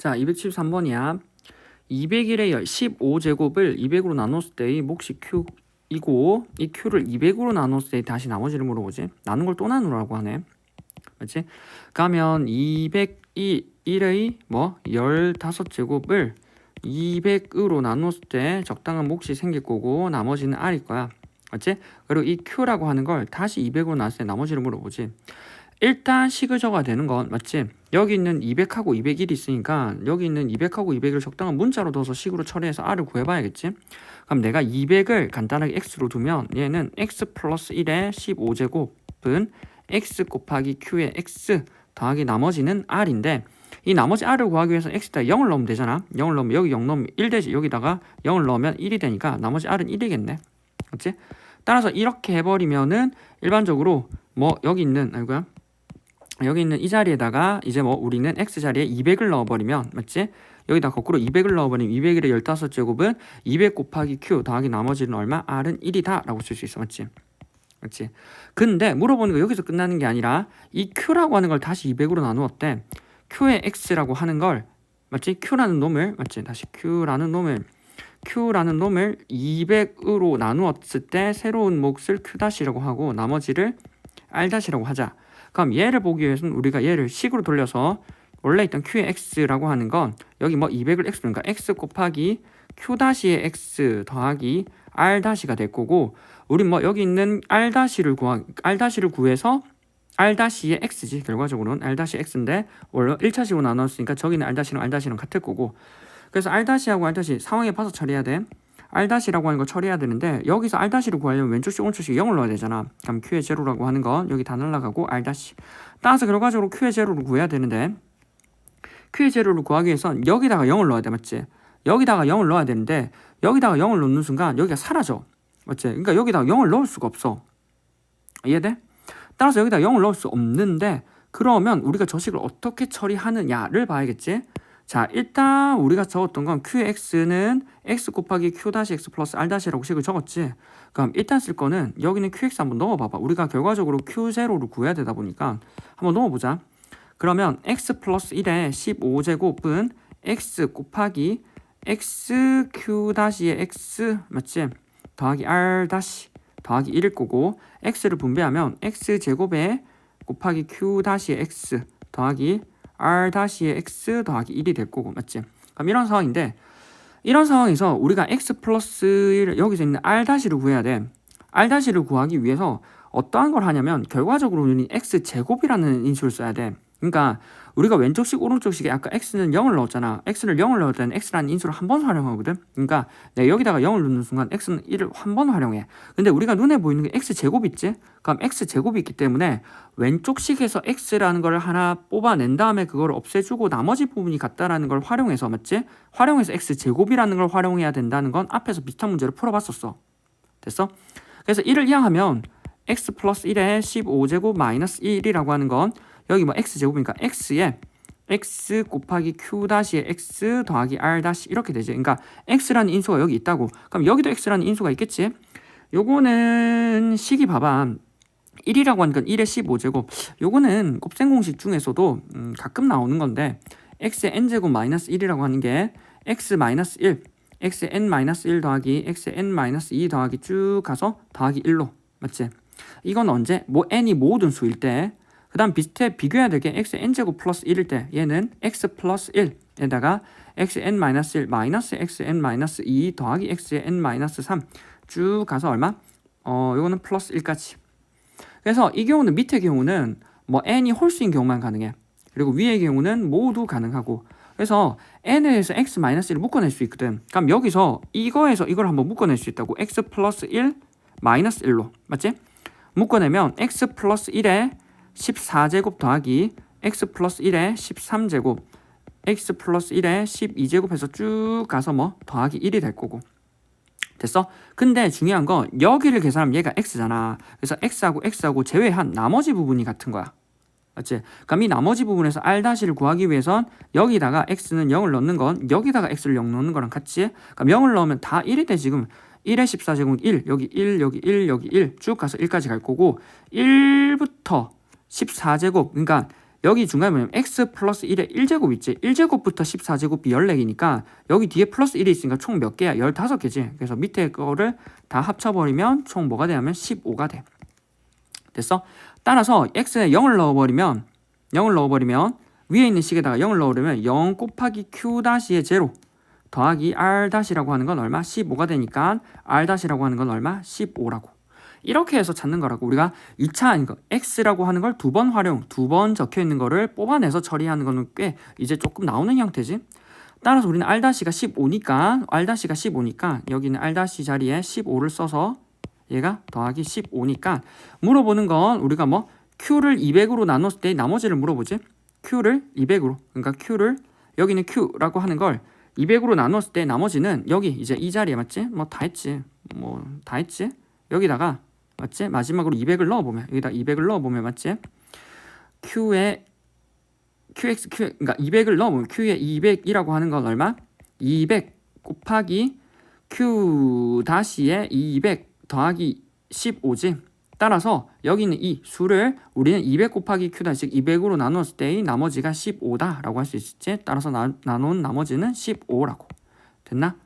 자, 273번이야. 201의 15제곱을 200으로 나눴을 때의 몫이 Q이고 이 Q를 200으로 나눴을 때 다시 나머지를 물어보지. 나눈 걸 또 나누라고 하네. 맞지? 그러면 201의 15제곱을 200으로 나눴을 때 적당한 몫이 생길 거고 나머지는 R일 거야. 맞지? 그리고 이 Q라고 하는 걸 다시 200으로 나눴을 때 나머지를 물어보지. 일단 식을 적어야 되는 건 맞지? 여기 있는 200하고 201이 있으니까 여기 있는 200하고 200을 적당한 문자로 넣어서 식으로 처리해서 R을 구해봐야겠지? 그럼 내가 200을 간단하게 X로 두면 얘는 X 플러스 1의 15제곱은 X 곱하기 Q의 X 더하기 나머지는 R인데 이 나머지 R을 구하기 위해서 X에다 0을 넣으면 되잖아. 0을 넣으면 여기 0 넣으면 1 되지. 여기다가 0을 넣으면 1이 되니까 나머지 R은 1이겠네. 맞지? 따라서 이렇게 해버리면은 일반적으로 여기 있는 이 자리에다가 이제 우리는 X 자리에 200을 넣어버리면 맞지? 여기다 거꾸로 200을 넣어버리면 201의 15제곱은 200 곱하기 Q 더하기 나머지는 얼마? R은 1이다 라고 쓸 수 있어. 맞지? 맞지? 근데 물어보는 거 여기서 끝나는 게 아니라 이 Q라고 하는 걸 다시 200으로 나누었대. Q의 X라고 하는 걸 맞지? Q라는 놈을 맞지? 다시 Q라는 놈을 200으로 나누었을 때 새로운 몫을 Q'이라고 하고 나머지를 R'이라고 하자. 그럼 얘를 보기 위해서는 우리가 얘를 식으로 돌려서 원래 있던 Q의 X라고 하는 건 여기 200을 X로 그러니까 X 곱하기 Q'의 X 더하기 R'가 될 거고 우리 여기 있는 R'를 구해서 R'의 X지. 결과적으로는 R'X인데 원래 1차식으로 나눴으니까 저기는 R'랑 같을 거고 그래서 R'하고 R' 상황에 봐서 처리해야 돼. R'라고 하는 거 처리해야 되는데 여기서 R'를 구하려면 왼쪽씩 오른쪽씩 0을 넣어야 되잖아. 그럼 Q의 제로라고 하는 건 여기 다 날라가고 R'. 따라서 결과적으로 Q의 제로를 구해야 되는데 Q의 제로를 구하기 위해선 여기다가 0을 넣어야 돼. 맞지? 여기다가 0을 넣어야 되는데 여기다가 0을 넣는 순간 여기가 사라져. 맞지? 그러니까 여기다가 0을 넣을 수가 없어. 이해돼? 따라서 여기다가 0을 넣을 수 없는데 그러면 우리가 저 식을 어떻게 처리하느냐를 봐야겠지? 자, 일단 우리가 적었던 건 Q의 X는 X 곱하기 Q-X 플러스 R-라고 식을 적었지. 그럼 일단 쓸 거는 여기는 QX 한번 넣어봐봐. 우리가 결과적으로 Q0를 구해야 되다 보니까 한번 넣어보자. 그러면 X 플러스 1의 15제곱은 X 곱하기 X Q-의 X 맞지? 더하기 R- 더하기 1일 거고 X를 분배하면 X제곱에 곱하기 Q-의 X 더하기 R-의 X 더하기 1이 될 거고 맞지? 그럼 이런 상황인데 이런 상황에서 우리가 X 플러스 1 여기서 있는 R-를 구해야 돼. R-를 구하기 위해서 어떠한 걸 하냐면 결과적으로 우리는 X제곱이라는 인수를 써야 돼. 그러니까 우리가 왼쪽식 오른쪽식에 아까 X는 0을 넣었잖아. X를 0을 넣을 때는 X라는 인수를 한 번 활용하거든. 그러니까 내가 여기다가 0을 넣는 순간 X는 1을 한 번 활용해. 근데 우리가 눈에 보이는 게 X제곱 있지? 그럼 X제곱이 있기 때문에 왼쪽식에서 X라는 걸 하나 뽑아낸 다음에 그걸 없애주고 나머지 부분이 같다라는 걸 활용해서 맞지? 활용해서 X제곱이라는 걸 활용해야 된다는 건 앞에서 비슷한 문제를 풀어봤었어. 됐어? 그래서 1을 이항하면 X 플러스 1의 15제곱 마이너스 1이라고 하는 건 여기 X제곱이니까 X에 X 곱하기 Q-의 X 더하기 R- 이렇게 되지. 그러니까 X라는 인수가 여기 있다고. 그럼 여기도 X라는 인수가 있겠지? 요거는 식이 봐봐. 1이라고 하는 건 1의 15제곱. 요거는 곱셈 공식 중에서도 가끔 나오는 건데 X의 N제곱 마이너스 1이라고 하는 게 X 마이너스 1, X의 N 마이너스 1 더하기 X의 N 마이너스 2 더하기 쭉 가서 더하기 1로. 맞지? 이건 언제? N이 모든 수일 때 그 다음 비교해야 될 게 X의 N제곱 플러스 1일 때 얘는 X 플러스 1에다가 X의 N 마이너스 1 마이너스 X의 N 마이너스 2 더하기 X의 N 마이너스 3 쭉 가서 얼마? 요거는 플러스 1까지. 그래서 이 경우는 밑의 경우는 N이 홀수인 경우만 가능해. 그리고 위의 경우는 모두 가능하고 그래서 N에서 X 마이너스 1을 묶어낼 수 있거든. 그럼 여기서 이거에서 이걸 한번 묶어낼 수 있다고. X 플러스 1 마이너스 1로 맞지? 묶어내면 X 플러스 1에 14제곱 더하기 X 플러스 1에 13제곱 X 플러스 1에 12제곱 해서 쭉 가서 더하기 1이 될 거고. 됐어? 근데 중요한 건 여기를 계산하면 얘가 X잖아. 그래서 X하고 제외한 나머지 부분이 같은 거야. 맞지? 그럼 이 나머지 부분에서 R-를 구하기 위해선 여기다가 X는 0을 넣는 건 여기다가 X를 0 넣는 거랑 같이. 그럼 0을 넣으면 다 1이 돼 지금. 1의 14제곱은 1, 여기 1, 여기 1, 여기 1 쭉 가서 1까지 갈 거고 1부터 14제곱 그러니까 여기 중간에 뭐냐면 x 플러스 1의 1제곱 있지. 1제곱부터 14제곱이 14개니까 여기 뒤에 플러스 1이 있으니까 총 몇 개야? 15개지. 그래서 밑에 거를 다 합쳐버리면 총 뭐가 되냐면 15가 돼. 됐어? 따라서 x에 0을 넣어버리면 위에 있는 식에다가 0을 넣으려면 0 곱하기 q-의 제로 더하기 r-라고 하는 건 얼마? 15가 되니까 r-라고 하는 건 얼마? 15라고. 이렇게 해서 찾는 거라고. 우리가 2차 x라고 하는 걸 두 번 적혀 있는 거를 뽑아내서 처리하는 거는 꽤 이제 조금 나오는 형태지. 따라서 우리는 r-가 15니까 여기는 r- 자리에 15를 써서 얘가 더하기 15니까 물어보는 건 우리가 뭐 q를 200으로 나눴을 때 나머지를 물어보지. q를 200으로, 그러니까 q를 여기는 q라고 하는 걸 200으로 나눴을 때 나머지는 여기 이제 이 자리에 맞지? 뭐 다 했지. 여기다가 맞지? 마지막으로 200을 넣어보면 여기다 200을 넣어보면 맞지? q에 그러니까 200을 넣어보면 q에 200이라고 하는 건 얼마? 200 곱하기 q-에 200 더하기 15지. 따라서 여기 있는 이 수를 우리는 200 곱하기 q-, 200으로 나눴을 때의 나머지가 15다라고 할 수 있지. 따라서 나눈 나머지는 15라고. 됐나?